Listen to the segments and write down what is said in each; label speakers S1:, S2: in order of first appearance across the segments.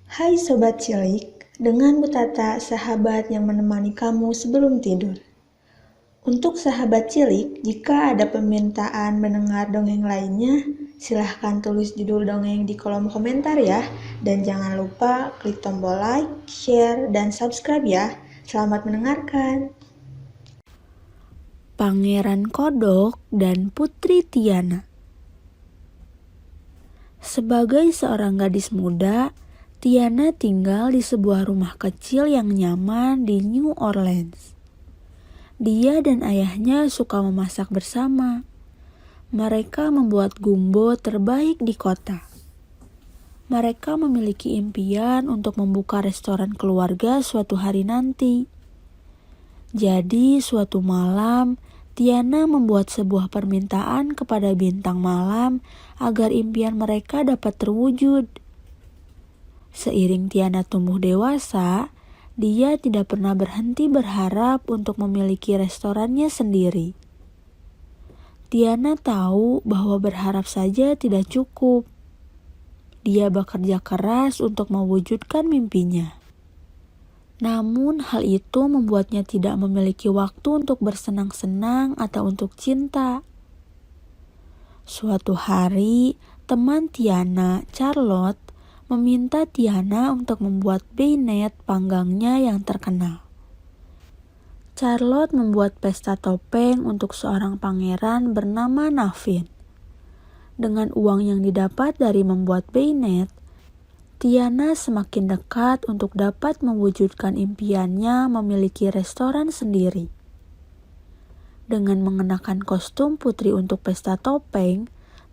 S1: Hai Sobat Cilik, dengan Bu Tata, sahabat yang menemani kamu sebelum tidur. Untuk sahabat cilik, jika ada permintaan mendengar dongeng lainnya, silahkan tulis judul dongeng di kolom komentar ya. Dan jangan lupa klik tombol like, share, dan subscribe ya. Selamat mendengarkan.
S2: Pangeran Kodok dan Putri Tiana. Sebagai seorang gadis muda, Tiana tinggal di sebuah rumah kecil yang nyaman di New Orleans. Dia dan ayahnya suka memasak bersama. Mereka membuat gumbo terbaik di kota. Mereka memiliki impian untuk membuka restoran keluarga suatu hari nanti. Jadi suatu malam, Tiana membuat sebuah permintaan kepada bintang malam agar impian mereka dapat terwujud. Seiring Tiana tumbuh dewasa, dia tidak pernah berhenti berharap untuk memiliki restorannya sendiri. Tiana tahu bahwa berharap saja tidak cukup. Dia bekerja keras untuk mewujudkan mimpinya. Namun hal itu membuatnya tidak memiliki waktu untuk bersenang-senang atau untuk cinta. Suatu hari, teman Tiana, Charlotte, meminta Tiana untuk membuat bayonet panggangnya yang terkenal. Charlotte membuat pesta topeng untuk seorang pangeran bernama Navin. Dengan uang yang didapat dari membuat bayonet, Tiana semakin dekat untuk dapat mewujudkan impiannya memiliki restoran sendiri. Dengan mengenakan kostum putri untuk pesta topeng,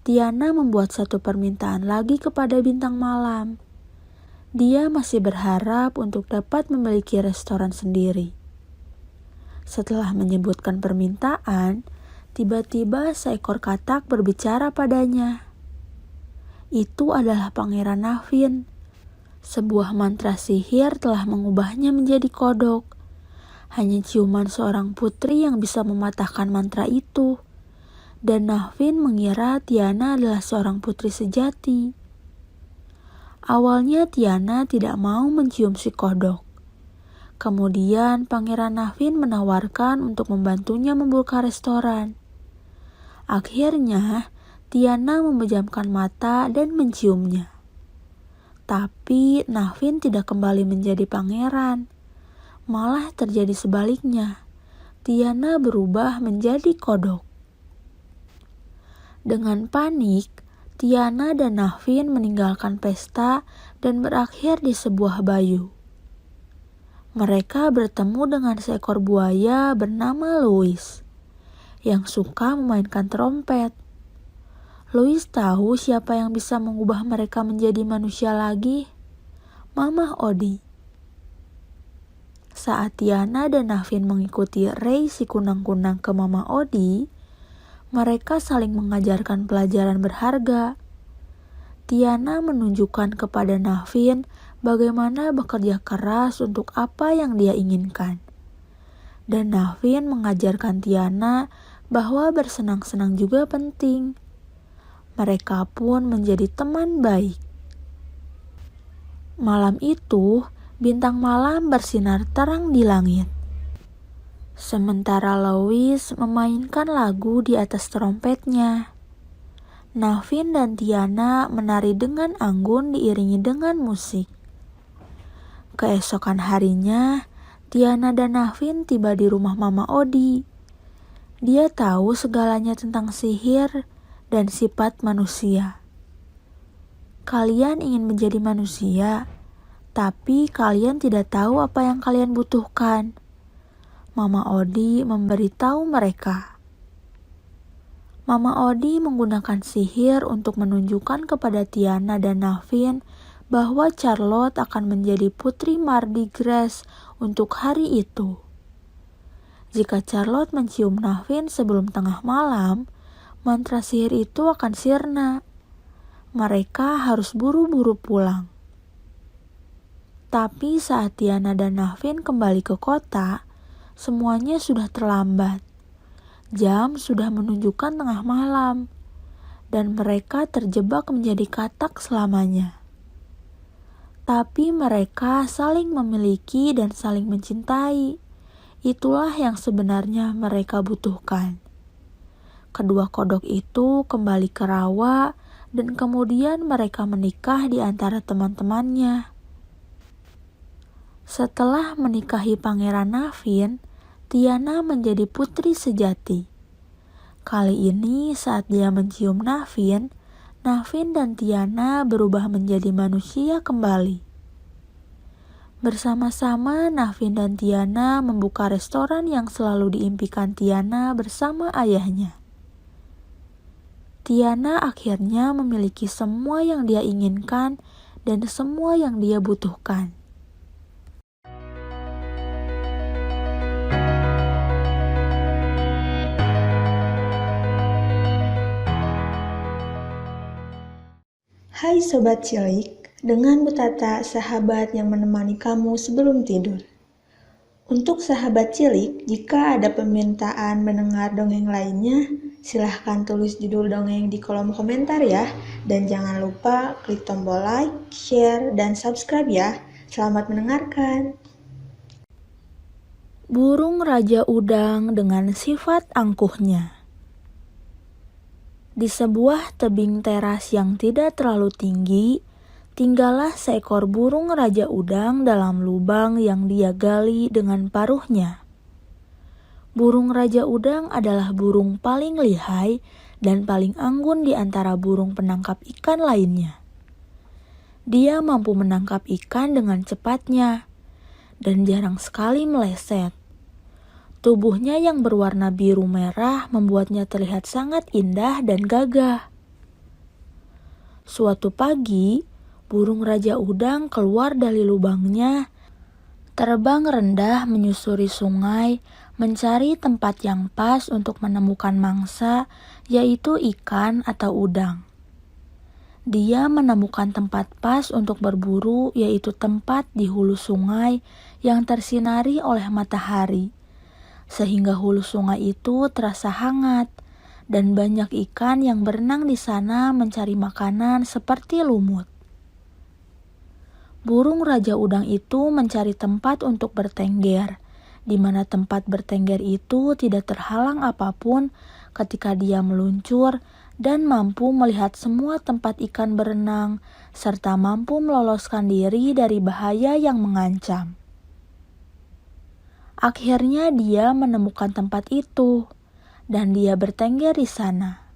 S2: Tiana membuat satu permintaan lagi kepada bintang malam. Dia masih berharap untuk dapat memiliki restoran sendiri. Setelah menyebutkan permintaan, tiba-tiba seekor katak berbicara padanya. Itu adalah Pangeran Navin. Sebuah mantra sihir telah mengubahnya menjadi kodok. Hanya ciuman seorang putri yang bisa mematahkan mantra itu. Dan Navin mengira Tiana adalah seorang putri sejati. Awalnya Tiana tidak mau mencium si kodok. Kemudian Pangeran Navin menawarkan untuk membantunya membuka restoran. Akhirnya Tiana memejamkan mata dan menciumnya. Tapi Navin tidak kembali menjadi pangeran. Malah terjadi sebaliknya. Tiana berubah menjadi kodok. Dengan panik, Tiana dan Navin meninggalkan pesta dan berakhir di sebuah bayou. Mereka bertemu dengan seekor buaya bernama Louis, yang suka memainkan trompet. Louis tahu siapa yang bisa mengubah mereka menjadi manusia lagi. Mamah Odi. Saat Tiana dan Navin mengikuti Ray si kunang-kunang ke Mama Odi, mereka saling mengajarkan pelajaran berharga. Tiana menunjukkan kepada Navin bagaimana bekerja keras untuk apa yang dia inginkan. Dan Navin mengajarkan Tiana bahwa bersenang-senang juga penting. Mereka pun menjadi teman baik. Malam itu, bintang malam bersinar terang di langit. Sementara Louis memainkan lagu di atas trompetnya. Navin dan Tiana menari dengan anggun diiringi dengan musik. Keesokan harinya, Tiana dan Navin tiba di rumah Mama Odi. Dia tahu segalanya tentang sihir dan sifat manusia. Kalian ingin menjadi manusia, tapi kalian tidak tahu apa yang kalian butuhkan. Mama Odi memberitahu mereka. Mama Odi menggunakan sihir untuk menunjukkan kepada Tiana dan Navin bahwa Charlotte akan menjadi putri Mardi Gras untuk hari itu. Jika Charlotte mencium Navin sebelum tengah malam, mantra sihir itu akan sirna. Mereka harus buru-buru pulang. Tapi saat Tiana dan Navin kembali ke kota, semuanya sudah terlambat. Jam sudah menunjukkan tengah malam, dan mereka terjebak menjadi katak selamanya. tapi mereka saling memiliki dan saling mencintai. Itulah yang sebenarnya mereka butuhkan. Kedua kodok itu kembali ke rawa dan kemudian mereka menikah di antara teman-temannya. Setelah menikahi Pangeran Naveen, Tiana menjadi putri sejati. Kali ini saat dia mencium Naveen, Naveen dan Tiana berubah menjadi manusia kembali. Bersama-sama Naveen dan Tiana membuka restoran yang selalu diimpikan Tiana bersama ayahnya. Tiana akhirnya memiliki semua yang dia inginkan dan semua yang dia butuhkan.
S1: Hai Sobat Cilik, dengan Bu Tata, sahabat yang menemani kamu sebelum tidur. Untuk sahabat cilik, jika ada permintaan mendengar dongeng lainnya, silahkan tulis judul dongeng di kolom komentar ya. Dan jangan lupa klik tombol like, share, dan subscribe ya. Selamat mendengarkan.
S2: Burung Raja Udang dengan sifat angkuhnya. Di sebuah tebing teras yang tidak terlalu tinggi, tinggallah seekor burung Raja Udang dalam lubang yang dia gali dengan paruhnya. Burung Raja Udang adalah burung paling lihai dan paling anggun di antara burung penangkap ikan lainnya. Dia mampu menangkap ikan dengan cepatnya dan jarang sekali meleset. Tubuhnya yang berwarna biru merah membuatnya terlihat sangat indah dan gagah. Suatu pagi, burung Raja Udang keluar dari lubangnya, terbang rendah menyusuri sungai, mencari tempat yang pas untuk menemukan mangsa, yaitu ikan atau udang. Dia menemukan tempat pas untuk berburu, yaitu tempat di hulu sungai yang tersinari oleh matahari, sehingga hulu sungai itu terasa hangat dan banyak ikan yang berenang di sana mencari makanan seperti lumut. Burung Raja Udang itu mencari tempat untuk bertengger, di mana tempat bertengger itu tidak terhalang apapun ketika dia meluncur dan mampu melihat semua tempat ikan berenang, serta mampu meloloskan diri dari bahaya yang mengancam. Akhirnya dia menemukan tempat itu, dan dia bertengger di sana.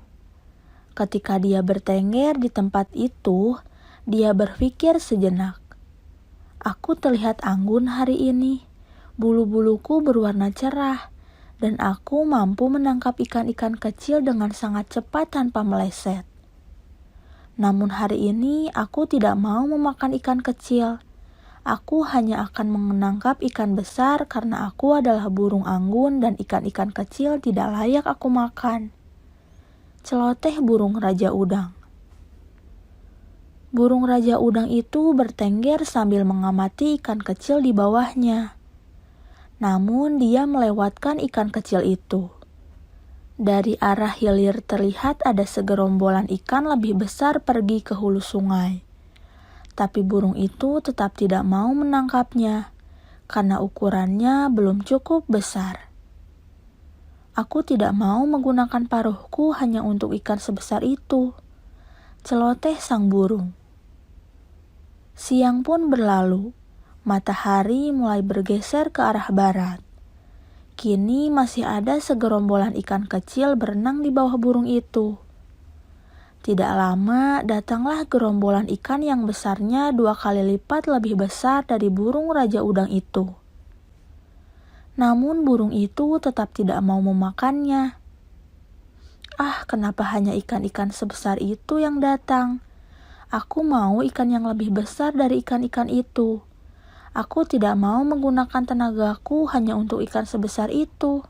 S2: Ketika dia bertengger di tempat itu, dia berpikir sejenak. Aku terlihat anggun hari ini, bulu-buluku berwarna cerah, dan aku mampu menangkap ikan-ikan kecil dengan sangat cepat tanpa meleset. Namun hari ini aku tidak mau memakan ikan kecil. Aku hanya akan menangkap ikan besar karena aku adalah burung anggun dan ikan-ikan kecil tidak layak aku makan. Celoteh burung Raja Udang. Burung Raja Udang itu bertengger sambil mengamati ikan kecil di bawahnya. Namun dia melewatkan ikan kecil itu. Dari arah hilir terlihat ada segerombolan ikan lebih besar pergi ke hulu sungai. Tapi burung itu tetap tidak mau menangkapnya, karena ukurannya belum cukup besar. Aku tidak mau menggunakan paruhku hanya untuk ikan sebesar itu, celoteh sang burung. Siang pun berlalu, matahari mulai bergeser ke arah barat. Kini masih ada segerombolan ikan kecil berenang di bawah burung itu. Tidak lama datanglah gerombolan ikan yang besarnya 2 kali lipat lebih besar dari burung Raja Udang itu. Namun burung itu tetap tidak mau memakannya. Ah, kenapa hanya ikan-ikan sebesar itu yang datang? Aku mau ikan yang lebih besar dari ikan-ikan itu. Aku tidak mau menggunakan tenagaku hanya untuk ikan sebesar itu,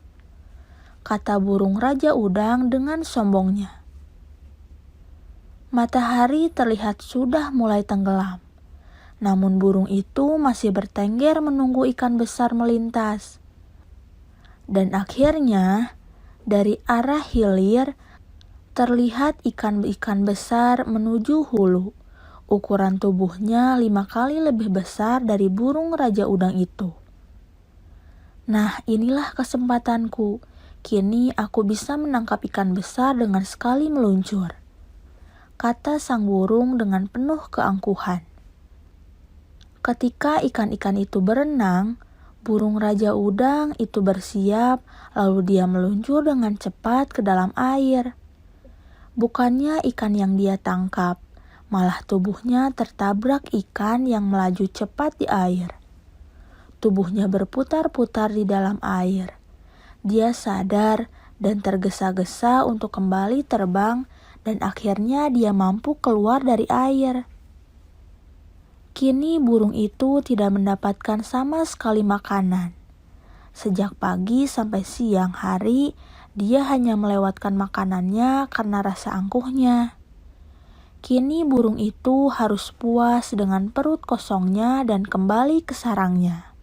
S2: kata burung Raja Udang dengan sombongnya. Matahari terlihat sudah mulai tenggelam, namun burung itu masih bertengger menunggu ikan besar melintas. Dan akhirnya, dari arah hilir, terlihat ikan-ikan besar menuju hulu Ukuran tubuhnya 5 kali lebih besar dari burung raja udang itu. Nah, inilah kesempatanku. Kini aku bisa menangkap ikan besar dengan sekali meluncur, kata sang burung dengan penuh keangkuhan. Ketika ikan-ikan itu berenang, burung raja udang itu bersiap, lalu dia meluncur dengan cepat ke dalam air. Bukannya ikan yang dia tangkap, malah tubuhnya tertabrak ikan yang melaju cepat di air. Tubuhnya berputar-putar di dalam air. Dia sadar dan tergesa-gesa untuk kembali terbang, dan akhirnya dia mampu keluar dari air. Kini burung itu tidak mendapatkan sama sekali makanan. Sejak pagi sampai siang hari, dia hanya melewatkan makanannya karena rasa angkuhnya. Kini burung itu harus puas dengan perut kosongnya dan kembali ke sarangnya.